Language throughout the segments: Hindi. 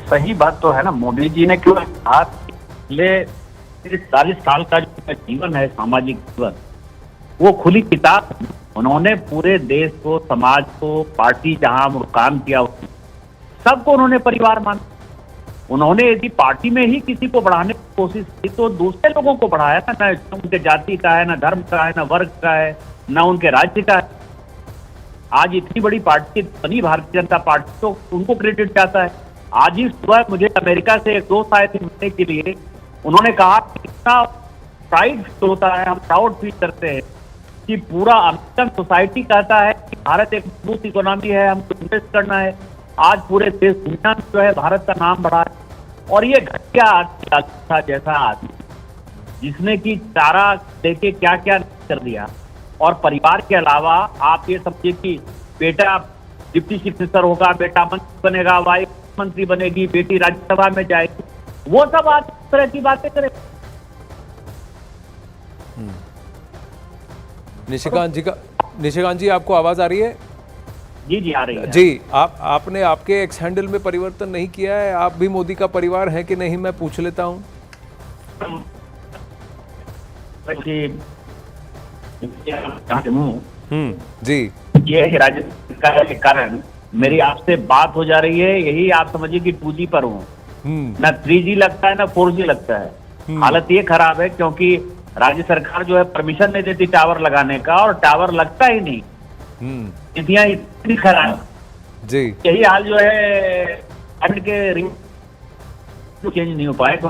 सही बात तो है ना। मोदी जी ने क्यों कहा पिछले 40 साल का जो जीवन है, सामाजिक जीवन, वो खुली किताब। उन्होंने पूरे देश को, समाज को, पार्टी जहां काम किया, सबको उन्होंने परिवार माना। उन्होंने यदि पार्टी में ही किसी को बढ़ाने की कोशिश की तो दूसरे लोगों को बढ़ाया ना। न उनके जाति का है, न धर्म का है, न वर्ग का है, न उनके राज्य का है। आज इतनी बड़ी पार्टी बनी भारतीय जनता पार्टी, तो उनको क्रेडिट जाता है। आज ही सुबह मुझे अमेरिका से एक दोस्त आए थे मिलने के लिए। उन्होंने कहा कितना प्राइड फील होता है, हम प्राउड फील करते हैं कि पूरा अमेरिकन सोसाइटी कहता है कि भारत एक मजबूत इकोनॉमी है, हमको इन्वेस्ट करना है। आज पूरे देश दुनिया में जो है भारत का नाम बढ़ा है। और ये घटिया आदमी था, जैसा आदमी जिसने कि चारा लेके क्या क्या कर दिया। और परिवार के अलावा आप ये समझिए कि बेटा डिप्टी चीफ मिनिस्टर होगा, बेटा मंत्री बनेगा, वाइफ मंत्री बनेगी, बेटी राज्यसभा में जाएगी, वो सब आज इस तरह की बातें करे। निशिकांत जी आपको आवाज आ रही है? जी जी आ रही है। जी, आपने आपके एक्स हैंडल में परिवर्तन नहीं किया है? आप भी मोदी का परिवार है कि नहीं, मैं पूछ लेता हूं। जी, ये है राज्य सरकार के कारण मेरी आपसे बात हो जा रही है। यही आप समझिए कि 2G पर हूँ, ना 3G लगता है, ना 4G लगता है। हालत ये खराब है क्योंकि राज्य सरकार जो है परमिशन नहीं देती टावर लगाने का, और टावर लगता ही नहीं। स्थितियां इतनी खराब जी, यही हाल जो है के रिंग चेंज नहीं हो पाए तो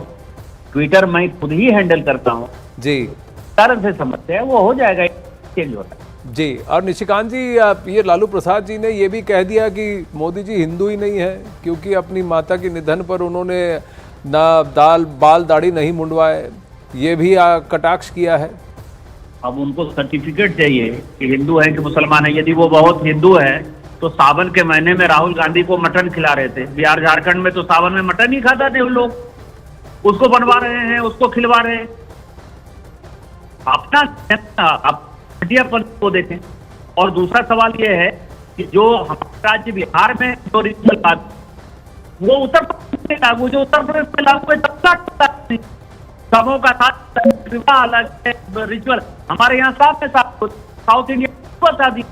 ट्विटर मैं खुद ही हैंडल करता हूँ जी, तरह से समझते हैं, वो हो जाएगा, चेंज होता है जी। और निशिकांत जी, ये लालू प्रसाद जी ने ये भी कह दिया कि मोदी जी हिंदू ही नहीं है, क्योंकि अपनी माता के निधन पर उन्होंने ना बाल दाढ़ी नहीं मुंडवाए, ये भी कटाक्ष किया है। अब उनको सर्टिफिकेट चाहिए कि हिंदू है कि मुसलमान है। यदि वो बहुत हिंदू है तो सावन के महीने में राहुल गांधी को मटन खिला रहे थे। बिहार झारखंड में तो सावन में मटन ही खाता थे उन लोग, उसको बनवा रहे हैं, उसको खिलवा रहे हैं। अपना आप घटियापन को देखें। और दूसरा सवाल ये है कि जो हमारे राज्य बिहार में जो रिचुअल बात, वो उत्तर प्रदेश में लागू, जो उत्तर प्रदेश में लागू है तब समूह का साथ विवाह अलग है, रिचुअल हमारे यहाँ साफ में साफ, साउथ इंडिया शादी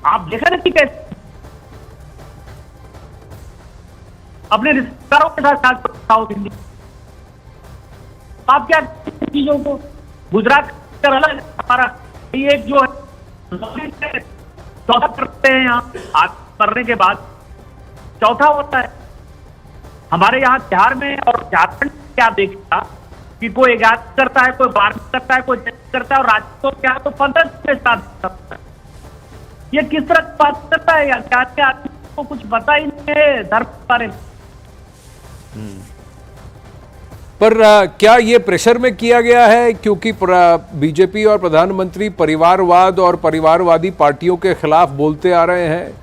आप देखा ना कि कैसे अपने रिश्तेदारों के साथ साउथ इंडिया। आप क्या चीजों को गुजरात कर अलग, हमारा एक जो है चौथा करते हैं यहाँ, आज करने के बाद चौथा होता है। हमारे यहाँ बिहार में और झारखंड क्या देखा कि कोई 11 करता है, कोई 12 करता है, कोई 10 करता है, और राज्य तो क्या तो 15 के साथ करता है। ये किस तरह की बात करता है यार? क्या आदमी को कुछ पता ही नहीं है धर्म के बारे में। पर क्या ये प्रेशर में किया गया है क्योंकि बीजेपी और प्रधानमंत्री परिवारवाद और परिवारवादी पार्टियों के खिलाफ बोलते आ रहे हैं,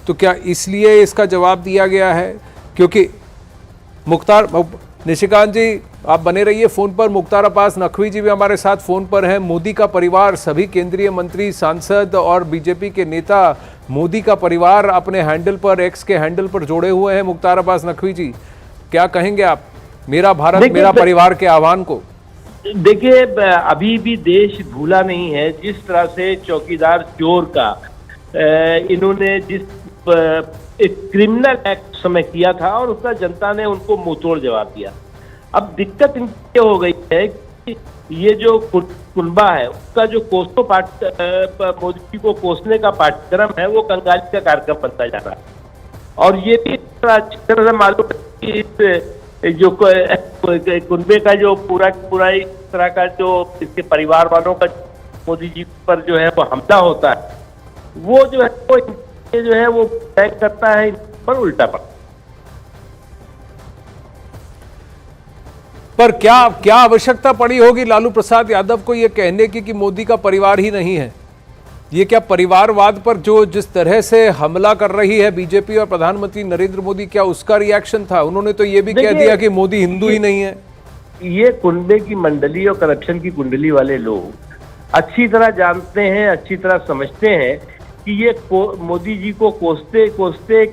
तो क्या इसलिए इसका जवाब दिया गया है? क्योंकि निशिकांत जी आप बने रहिए फोन पर। मुख्तार अब्बास नकवी जी भी हमारे साथ फोन पर हैं। मोदी का परिवार, सभी केंद्रीय मंत्री, सांसद और बीजेपी के नेता मोदी का परिवार अपने हैंडल पर, एक्स के हैंडल पर जोड़े हुए हैं। मुख्तार अब्बास नकवी जी, क्या कहेंगे आप मेरा भारत मेरा परिवार के आह्वान को? देखिए, अभी भी देश भूला नहीं है जिस तरह से चौकीदार चोर का इन्होंने जिस एक क्रिमिनल एक्ट समय किया था, और उसका जनता ने उनको मुंहतोड़ जवाब दिया। अब दिक्कत इनके हो गई है कि ये जो कुनबा है उसका जो कोसो मोदी जी को कोसने का पाठ्यक्रम है, वो कंगाली का कार्यक्रम बनता जा रहा है। और ये भी अच्छी तरह से मालूम है कि जो कुनबे का जो पूरा इस तरह का जो इसके परिवार वालों का मोदी जी पर जो है वो हमला होता है, वो जो है वो तय करता है पर उल्टा पड़ता। पर क्या आवश्यकता पड़ी होगी लालू प्रसाद यादव को ये कहने की कि मोदी का परिवार ही नहीं है? ये क्या परिवारवाद पर जो जिस तरह से हमला कर रही है बीजेपी और प्रधानमंत्री नरेंद्र मोदी, क्या उसका रिएक्शन था? उन्होंने तो ये भी कह दिया कि मोदी हिंदू ही नहीं है। ये कुंडे की मंडली और करप्शन की कुंडली वाले लोग अच्छी तरह जानते हैं, अच्छी तरह समझते हैं कि ये मोदी जी को कोसते कोसते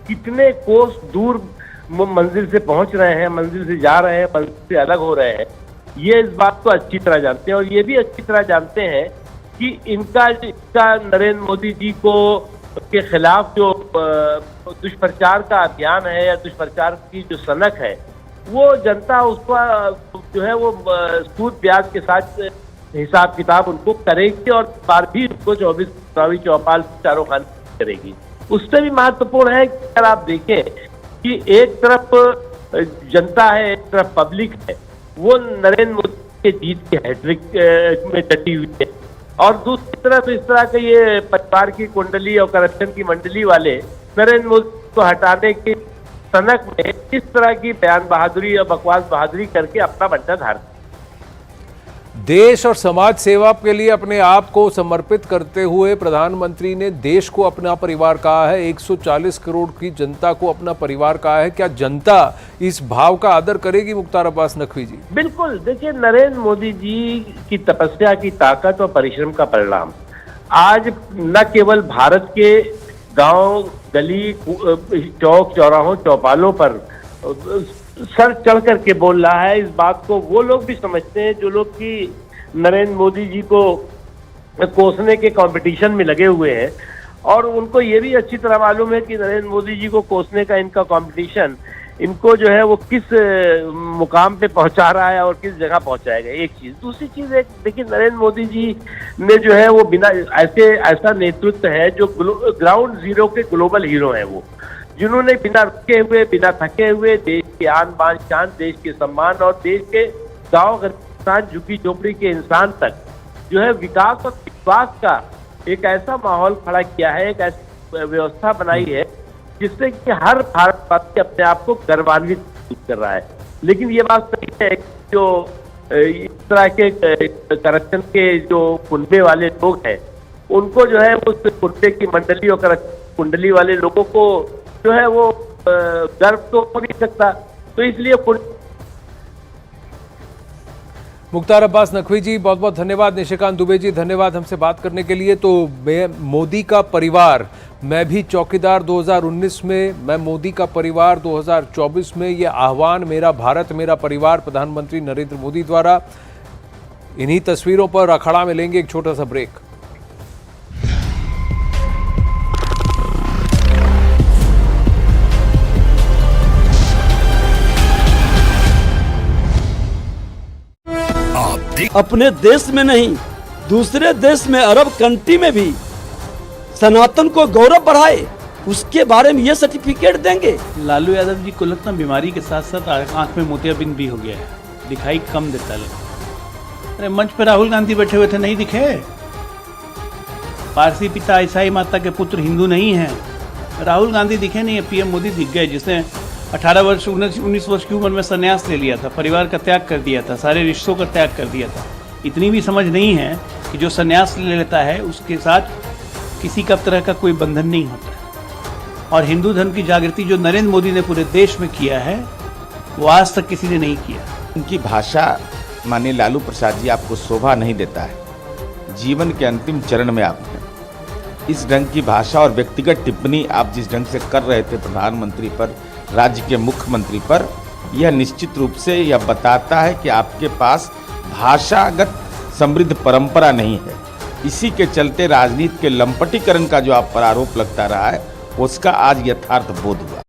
कितने कोस दूर मंजिल से पहुंच रहे हैं, मंजिल से जा रहे हैं, मंजिल से अलग हो रहे हैं, ये इस बात को अच्छी तरह जानते हैं। और ये भी अच्छी तरह जानते हैं कि इनका नरेंद्र मोदी जी को के खिलाफ जो दुष्प्रचार का अभियान है या दुष्प्रचार की जो सनक है, वो जनता उसका जो है वो सूद ब्याज के साथ हिसाब किताब उनको करेगी और बार भी उनको 24 चुनावी चौपाल चारों खान करेगी। उससे भी महत्वपूर्ण है कि अगर आप देखें कि एक तरफ जनता है, एक तरफ पब्लिक है, वो नरेंद्र मोदी के जीत के हैट्रिक में डटी हुई है, और दूसरी तरफ इस तरह के ये परिवार की कुंडली और करप्शन की मंडली वाले नरेंद्र मोदी को हटाने की सनक में इस तरह की बयान बहादुरी या बकवास बहादुरी करके अपना बंटा धार। देश और समाज सेवा के लिए अपने आप को समर्पित करते हुए प्रधानमंत्री ने देश को अपना परिवार कहा है, 140 करोड़ की जनता को अपना परिवार कहा है। क्या जनता इस भाव का आदर करेगी मुख्तार अब्बास नकवी जी? बिल्कुल। देखिए, नरेंद्र मोदी जी की तपस्या की ताकत और परिश्रम का परिणाम आज न केवल भारत के गांव, गली, चौक चौराहों, चौपालों पर सर चढ़ करके बोल रहा है। इस बात को वो लोग भी समझते हैं जो लोग कि नरेंद्र मोदी जी को कोसने के कंपटीशन में लगे हुए हैं, और उनको ये भी अच्छी तरह मालूम है कि नरेंद्र मोदी जी को कोसने का इनका कंपटीशन इनको जो है वो किस मुकाम पे पहुंचा रहा है और किस जगह पहुंचाएगा। एक चीज। दूसरी चीज, एक देखिए, नरेंद्र मोदी जी ने जो है वो बिना ऐसा नेतृत्व है जो ग्राउंड जीरो के ग्लोबल हीरो हैं, वो जिन्होंने बिना रुके हुए, बिना थके हुए देश की आन बान शान, देश के सम्मान और देश के गांव किसान, झुग्गी झोपड़ी के इंसान तक जो है विकास और विश्वास का एक ऐसा माहौल खड़ा किया है, एक ऐसी व्यवस्था बनाई है जिससे कि हर भारतवासी अपने आप को गर्वान्वित कर रहा है। लेकिन ये बात सही है जो इस तरह के करप्शन के जो कुंडे वाले लोग हैं, उनको जो है उस कुंडे की मंडली और कुंडली वाले लोगों को जो है वो गर्व तो हो नहीं सकता, तो इसलिए मुख्तार अब्बास नकवी जी, बहुत बहुत धन्यवाद। निशिकांत दुबे जी, धन्यवाद हमसे बात करने के लिए। तो मोदी का परिवार, मैं भी चौकीदार 2019 में, मैं मोदी का परिवार 2024 में, ये आह्वान मेरा भारत मेरा परिवार प्रधानमंत्री नरेंद्र मोदी द्वारा। इन्हीं तस्वीरों पर अखाड़ा में लेंगे एक छोटा सा ब्रेक। अपने देश में नहीं, दूसरे देश में, अरब कंट्री में भी सनातन को गौरव बढ़ाए, उसके बारे में ये सर्टिफिकेट देंगे। लालू यादव जी को लगता बीमारी के साथ साथ आंख में मोतियाबिंद भी हो गया है, दिखाई कम देता है। अरे मंच पे राहुल गांधी बैठे हुए थे, नहीं दिखे? पारसी पिता ईसाई माता के पुत्र हिंदू नहीं है, राहुल गांधी दिखे नहीं है, पीएम मोदी दिख गए, जिसने 18 वर्ष 19 वर्ष की उम्र में संन्यास ले लिया था, परिवार का त्याग कर दिया था, सारे रिश्तों का त्याग कर दिया था। इतनी भी समझ नहीं है कि जो संन्यास ले लेता है उसके साथ किसी का तरह का कोई बंधन नहीं होता है। और हिंदू धर्म की जागृति जो नरेंद्र मोदी ने पूरे देश में किया है, वो आज तक किसी ने नहीं किया। उनकी भाषा माननीय लालू प्रसाद जी आपको शोभा नहीं देता है। जीवन के अंतिम चरण में आप हैं। इस ढंग की भाषा और व्यक्तिगत टिप्पणी आप जिस ढंग से कर रहे थे प्रधानमंत्री पर, राज्य के मुख्यमंत्री पर, यह निश्चित रूप से यह बताता है कि आपके पास भाषागत समृद्ध परंपरा नहीं है। इसी के चलते राजनीति के लंपटीकरण का जो आप पर आरोप लगता रहा है, उसका आज यथार्थ बोध हुआ।